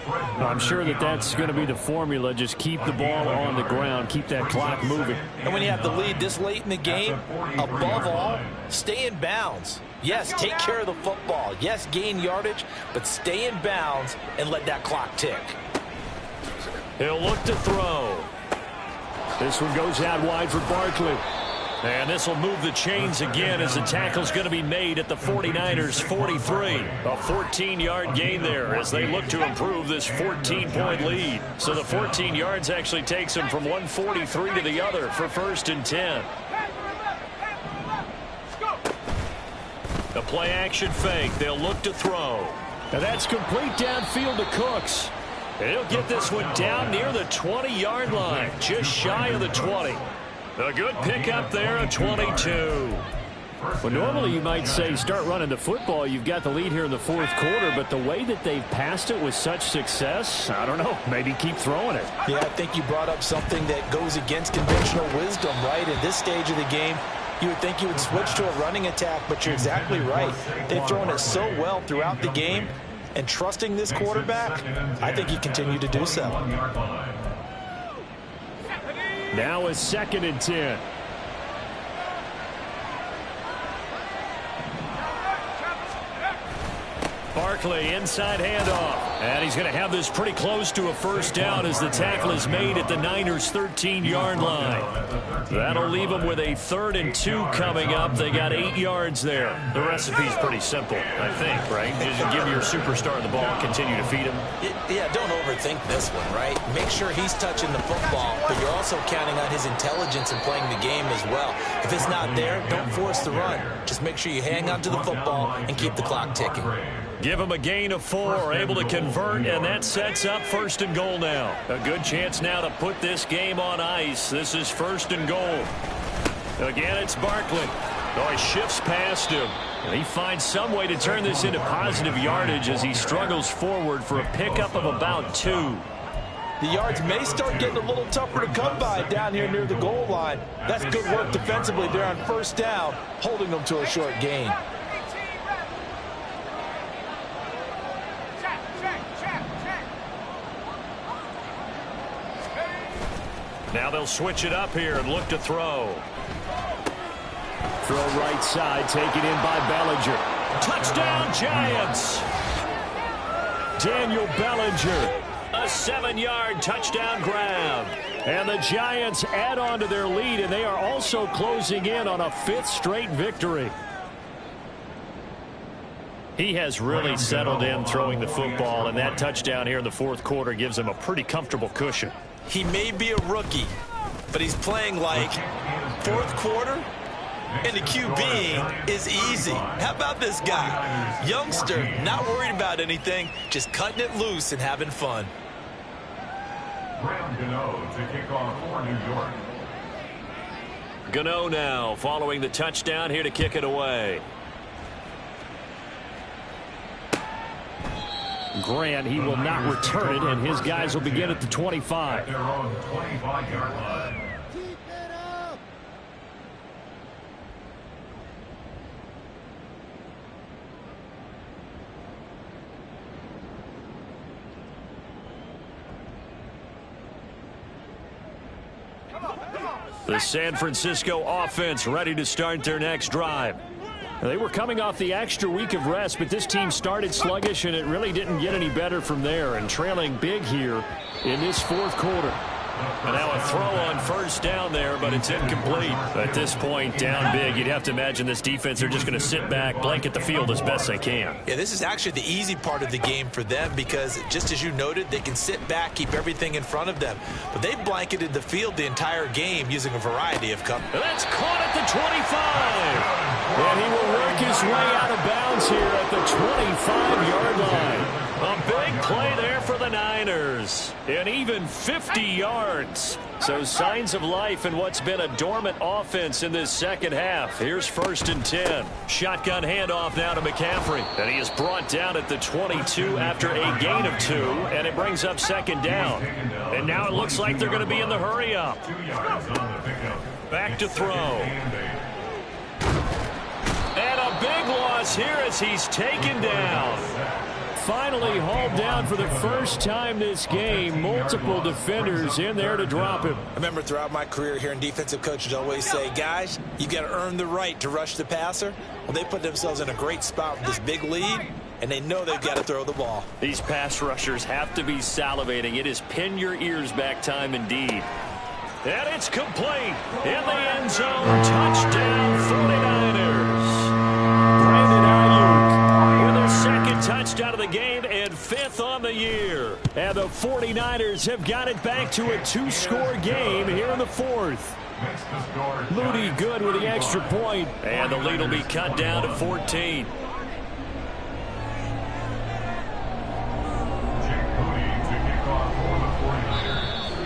I'm sure that that's going to be the formula. Just keep the ball on the ground. Keep that clock moving. And when you have the lead this late in the game, above all, stay in bounds. Yes, take care of the football. Yes, gain yardage, but stay in bounds and let that clock tick. He'll look to throw. This one goes out wide for Barkley. And this will move the chains again as the tackle's going to be made at the 49ers' 43. A 14-yard gain there as they look to improve this 14-point lead. So the 14 yards actually takes them from 143 to the other for first and 10. The play-action fake. They'll look to throw. Now that's complete downfield to Cooks. And he'll get this one down near the 20-yard line, just shy of the 20. A good pickup there, a 22. Well, normally you might say start running the football. You've got the lead here in the fourth quarter, but the way that they've passed it with such success, I don't know, maybe keep throwing it. Yeah, I think you brought up something that goes against conventional wisdom, right? At this stage of the game, you would think you would switch to a running attack, but you're exactly right. They've thrown it so well throughout the game, and trusting this quarterback, I think you continue to do so. Now a second and 10. Barkley, inside handoff. And he's going to have this pretty close to a first down as the tackle is made at the Niners' 13-yard line. That'll leave them with a 3rd and 2 coming up. They got 8 yards there. The recipe's pretty simple, I think, right? Just give your superstar the ball, continue to feed him. Yeah, don't overthink this one, right? Make sure he's touching the football, but you're also counting on his intelligence in playing the game as well. If it's not there, don't force the run. Just make sure you hang on to the football and keep the clock ticking. Give him a gain of 4, able to convert, and that sets up 1st and goal now. A good chance now to put this game on ice. This is 1st and goal. Again, it's Barkley. Oh, he shifts past him. And he finds some way to turn this into positive yardage as he struggles forward for a pickup of about 2. The yards may start getting a little tougher to come by down here near the goal line. That's good work defensively there on first down, holding them to a short gain. Now they'll switch it up here and look to throw. Throw right side, taken in by Bellinger. Touchdown, Giants! Daniel Bellinger, a 7-yard touchdown grab. And the Giants add on to their lead, and they are also closing in on a 5th straight victory. He has really settled in throwing the football, and that touchdown here in the fourth quarter gives him a pretty comfortable cushion. He may be a rookie, but he's playing like fourth quarter, and the QB is easy. How about this guy? Youngster, not worried about anything, just cutting it loose and having fun. Gano to kick off for New York. Gano now following the touchdown here to kick it away. Grant, he will not return it, and his guys will begin at the 25. Their own 25-yard line. The San Francisco offense ready to start their next drive. They were coming off the extra week of rest, but this team started sluggish, and it really didn't get any better from there, and trailing big here in this fourth quarter. And now a throw on first down there, but it's incomplete. At this point, down big, you'd have to imagine this defense are just going to sit back, blanket the field as best they can. Yeah, this is actually the easy part of the game for them because, just as you noted, they can sit back, keep everything in front of them. But they blanketed the field the entire game using a variety of covers. That's caught at the 25. And he will work his way out of bounds here at the 25-yard line. A big play there for the Niners. And even 50 yards. So signs of life in what's been a dormant offense in this second half. Here's 1st and 10. Shotgun handoff now to McCaffrey. And he is brought down at the 22 after a gain of 2. And it brings up 2nd down. And now it looks like they're going to be in the hurry up. Back to throw. And a big loss here as he's taken down. Finally hauled down for the first time this game. Multiple defenders in there to drop him. I remember throughout my career hearing defensive coaches always say, guys, you got to earn the right to rush the passer. Well, they put themselves in a great spot with this big lead, and they know they've got to throw the ball. These pass rushers have to be salivating. It is pin your ears back time indeed. And it's complete. In the end zone. Touchdown 49ers. Brandon Ayuk with a second touchdown of the game and 5th on the year. And the 49ers have got it back to a 2-score game here in the 4th. Moody good with the extra point. And the lead will be cut down to 14.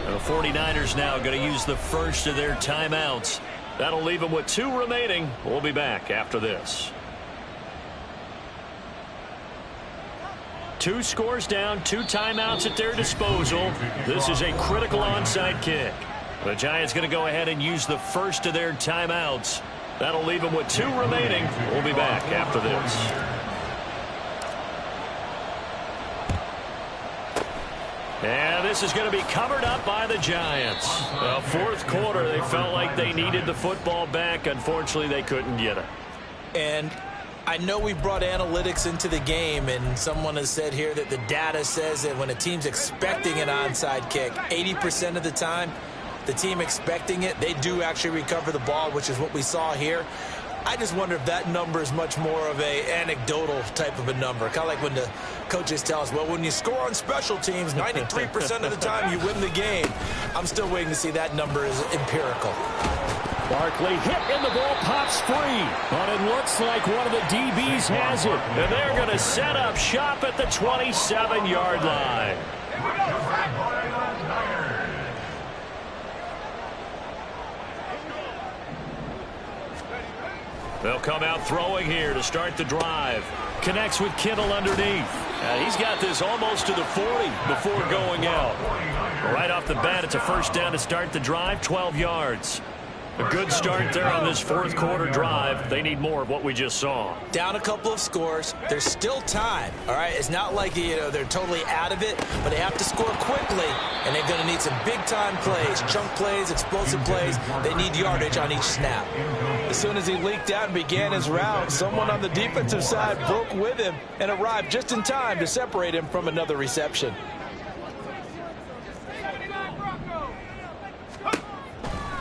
The 49ers now going to use the first of their timeouts. That'll leave them with 2 remaining. We'll be back after this. 2 scores down, 2 timeouts at their disposal. This is a critical onside kick. The Giants going to go ahead and use the first of their timeouts. That'll leave them with 2 remaining. We'll be back after this. And this is going to be covered up by the Giants. The 4th quarter, they felt like they needed the football back. Unfortunately, they couldn't get it. And I know we brought analytics into the game, and someone has said here that the data says that when a team's expecting an onside kick, 80% of the time, the team expecting it, they do actually recover the ball, which is what we saw here. I just wonder if that number is much more of a anecdotal type of a number. Kind of like when the coaches tell us, well, when you score on special teams, 93% of the time you win the game. I'm still waiting to see that number is empirical. Barkley hit and the ball pops free. But it looks like one of the DBs has it. And they're going to set up shop at the 27-yard line. They'll come out throwing here to start the drive. Connects with Kittle underneath. He's got this almost to the 40 before going out. Right off the bat, it's a first down to start the drive, 12 yards. A good start there on this 4th quarter drive. They need more of what we just saw. Down a couple of scores. There's still time. All right, it's not like they're totally out of it, but they have to score quickly, and they're going to need some big-time plays, chunk plays, explosive plays. They need yardage on each snap. As soon as he leaked out and began his route, someone on the defensive side broke with him and arrived just in time to separate him from another reception.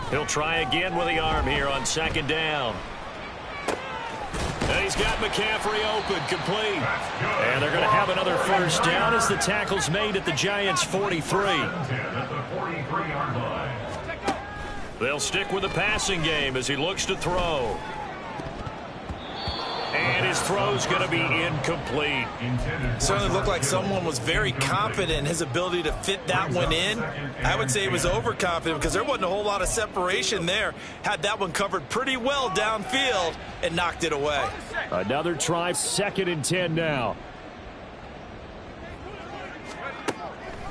He'll try again with the arm here on 2nd down. And he's got McCaffrey open, complete. And they're going to have another first down as the tackle's made at the Giants' 43. They'll stick with the passing game as he looks to throw. And his throw's going to be incomplete. Certainly looked like someone was very confident in his ability to fit that one in. I would say he was overconfident because there wasn't a whole lot of separation there. Had that one covered pretty well downfield and knocked it away. Another try, 2nd and 10 now.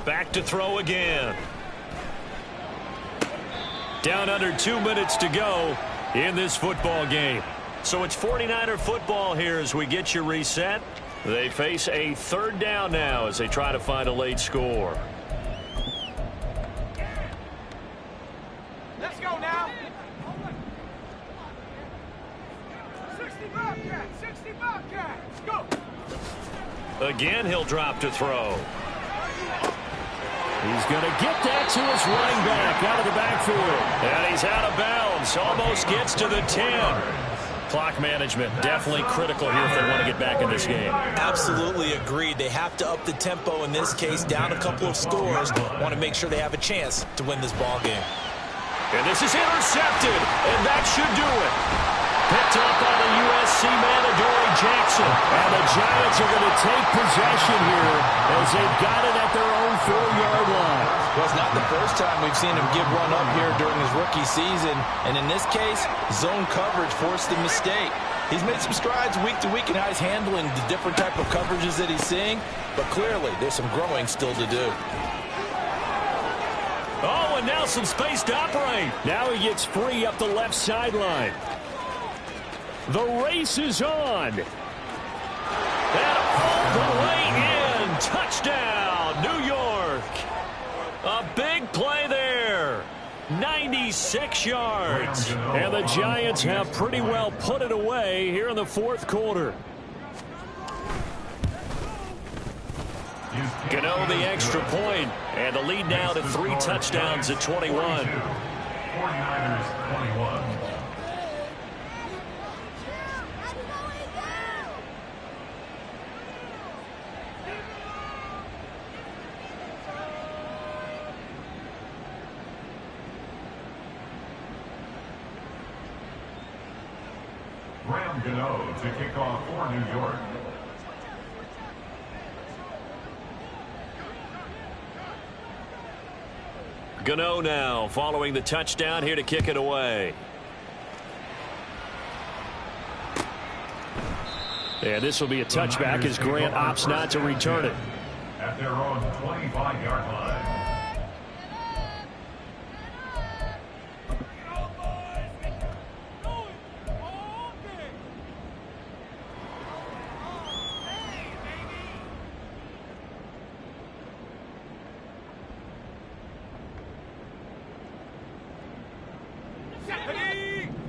Back to throw again. Down under 2 minutes to go in this football game. So it's 49er football here as we get you reset. They face a 3rd down now as they try to find a late score. Let's go now. Again, he'll drop to throw. He's going to get that to his running back out of the backfield. And he's out of bounds. Almost gets to the 10. Clock management definitely critical here if they want to get back in this game. Absolutely agreed. They have to up the tempo in this case, down a couple of scores. Want to make sure they have a chance to win this ball game. And this is intercepted, and that should do it. Picked up by the USC man, Adoree Jackson. And the Giants are going to take possession here as they've got it at their own 4-yard line. Well, it's not the first time we've seen him give run up here during his rookie season. And in this case, zone coverage forced the mistake. He's made some strides week to week in how he's handling the different type of coverages that he's seeing. But clearly, there's some growing still to do. Oh, and now some space to operate. Now he gets free up the left sideline. The race is on. And all the way in. Touchdown, New York. A big play there. 96 yards. And the Giants have pretty well put it away here in the fourth quarter. Gano the extra point, and the lead now to 3 touchdowns at 21. 49ers 21. Graham Gano to kick off for New York. Gano now following the touchdown here to kick it away. And this will be a touchback as Grant opts not to return it. At their own 25-yard line.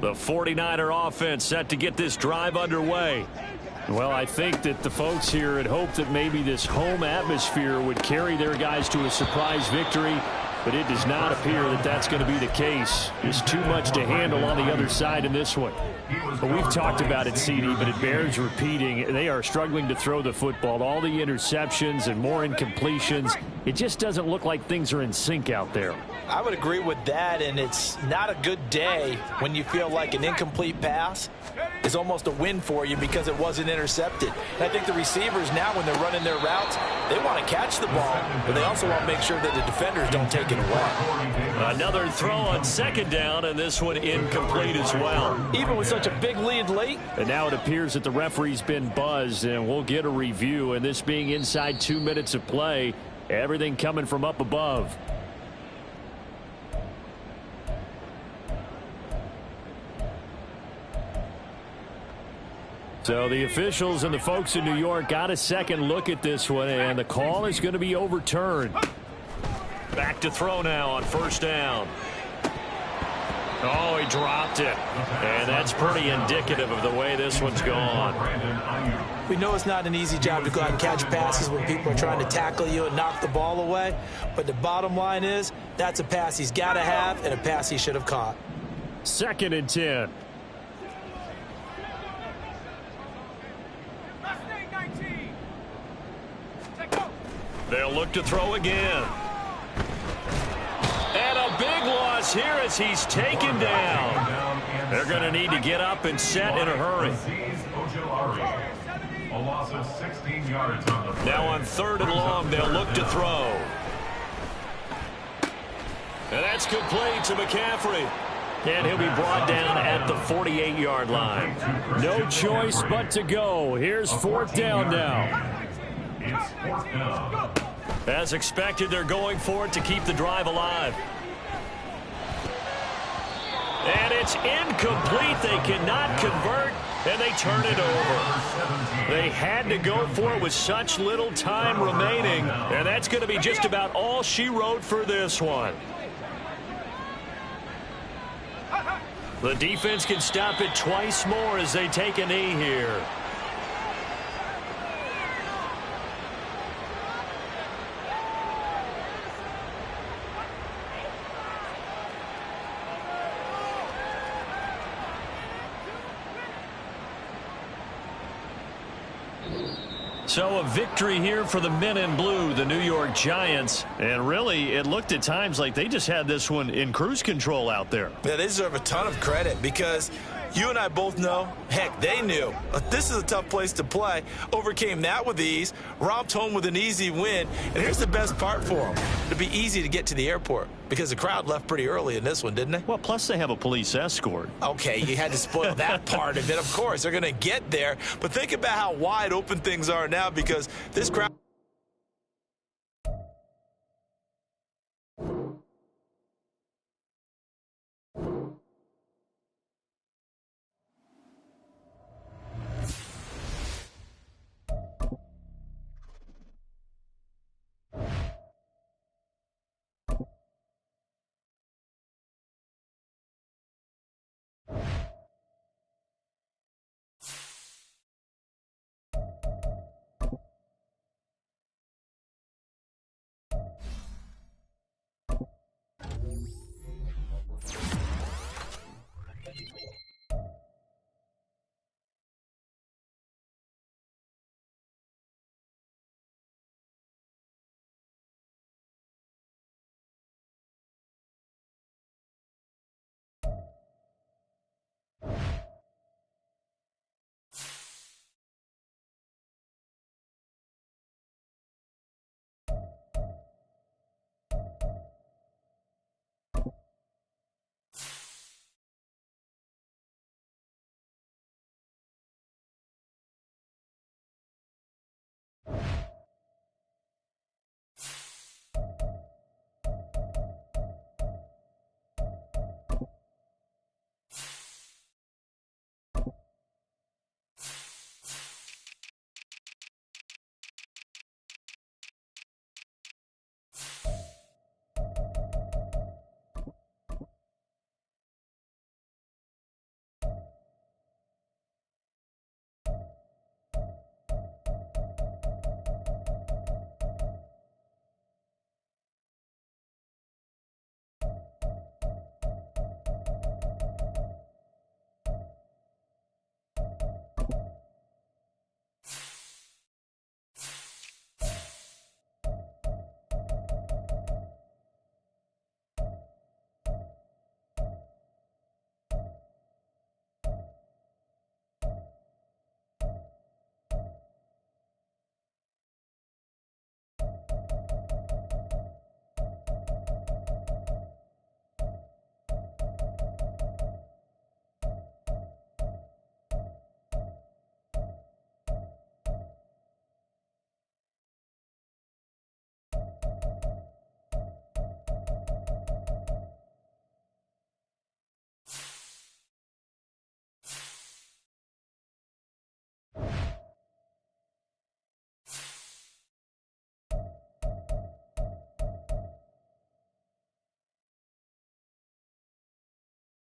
The 49er offense set to get this drive underway. Well, I think that the folks here had hoped that maybe this home atmosphere would carry their guys to a surprise victory, but it does not appear that that's going to be the case. There's too much to handle on the other side in this one. But we've talked about it, CD, but it bears repeating. They are struggling to throw the football. All the interceptions and more incompletions. It just doesn't look like things are in sync out there. I would agree with that, and it's not a good day when you feel like an incomplete pass is almost a win for you because it wasn't intercepted. And I think the receivers now, when they're running their routes, they want to catch the ball, but they also want to make sure that the defenders don't take it away. Another throw on second down, and this one incomplete as well. Even with such a big lead late. And now it appears that the referee's been buzzed, and we'll get a review. And this being inside 2 minutes of play, everything coming from up above. So the officials and the folks in New York got a second look at this one, and the call is going to be overturned. Back to throw now on first down. Oh, he dropped it. And that's pretty indicative of the way this one's gone. We know it's not an easy job to go out and catch passes when people are trying to tackle you and knock the ball away. But the bottom line is that's a pass he's got to have and a pass he should have caught. 2nd and 10. They'll look to throw again. And a big loss here as he's taken down. They're going to need to get up and set in a hurry. A loss of 16 yards on the play. Now on 3rd and long, they'll look to throw. And that's complete to McCaffrey. And he'll be brought down at the 48-yard line. No choice but to go. Here's 4th down now. It's 4th down. As expected, they're going for it to keep the drive alive. And it's incomplete. They cannot convert, and they turn it over. They had to go for it with such little time remaining, and that's going to be just about all she wrote for this one. The defense can stop it twice more as they take a knee here. So a victory here for the men in blue, the New York Giants. And really, it looked at times like they just had this one in cruise control out there. Yeah, they deserve a ton of credit because you and I both know, heck, they knew. This is a tough place to play. Overcame that with ease, romped home with an easy win. And here's the best part for them. It'd be easy to get to the airport because the crowd left pretty early in this one, didn't they? Well, plus they have a police escort. Okay, you had to spoil that part of it. Of course, they're going to get there. But think about how wide open things are now because this crowd...